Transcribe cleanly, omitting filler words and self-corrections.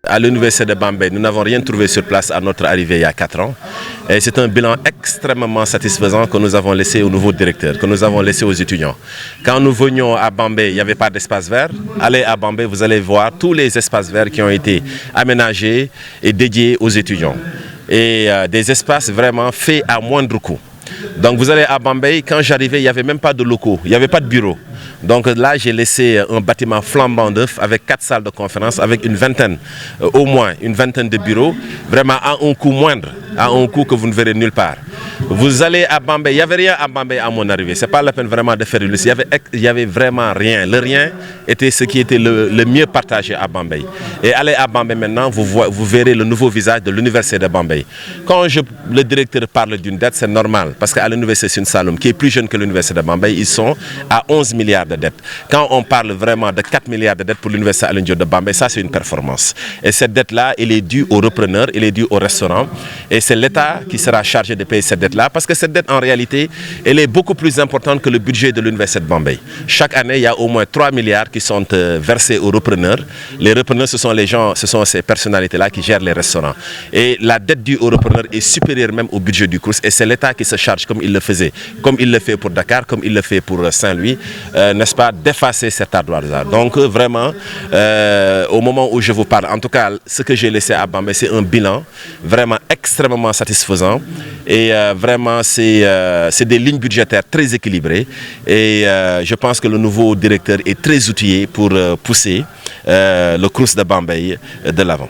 à l'université de Bambey, nous n'avons rien trouvé sur place à notre arrivée il y a 4 ans. Et c'est un bilan extrêmement satisfaisant que nous avons laissé au nouveau directeur, que nous avons laissé aux étudiants. Quand nous venions à Bambey, il n'y avait pas d'espace vert. Allez à Bambey, vous allez voir tous les espaces verts qui ont été aménagés et dédiés aux étudiants. Et des espaces vraiment faits à moindre coût. Donc vous allez à Bambey, quand j'arrivais, il n'y avait même pas de locaux, il n'y avait pas de bureau. Donc là, j'ai laissé un bâtiment flambant neuf avec 4 salles de conférence, avec une vingtaine, au moins une vingtaine de bureaux, vraiment à un coût moindre, à un coût que vous ne verrez nulle part. Vous allez à Bambey, il n'y avait rien à Bambey à mon arrivée, ce n'est pas la peine vraiment de faire une liste, il n'y avait vraiment rien. Le rien était ce qui était le mieux partagé à Bambey. Et allez à Bambey maintenant, vous verrez le nouveau visage de l'université de Bambey. Quand le directeur parle d'une dette, c'est normal, parce qu'à l'université Sine Saloum, qui est plus jeune que l'université de Bambey, ils sont à 11 milliards de dettes. Quand on parle vraiment de 4 milliards de dettes pour l'université Alioune Diop de Bambey, ça c'est une performance. Et cette dette-là, elle est due aux repreneurs, elle est due au restaurant. Et c'est l'État qui sera chargé de payer cette dette-là, parce que cette dette, en réalité, elle est beaucoup plus importante que le budget de l'université de Bambey. Chaque année, il y a au moins 3 milliards qui sont versés aux repreneurs. Les repreneurs, ce sont les gens, ce sont ces personnalités-là qui gèrent les restaurants. Et la dette due aux repreneurs est supérieure même au budget du CROUS. Et c'est l'État qui se charge, comme il le faisait, comme il le fait pour Dakar, comme il le fait pour Saint-Louis, n'est-ce pas, d'effacer cet ardoise-là. Donc vraiment, au moment où je vous parle, en tout cas, ce que j'ai laissé à Bambey, c'est un bilan vraiment extrêmement satisfaisant. Et vraiment, c'est des lignes budgétaires très équilibrées. Et je pense que le nouveau directeur est très outillé pour pousser le CROUS de Bambey de l'avant.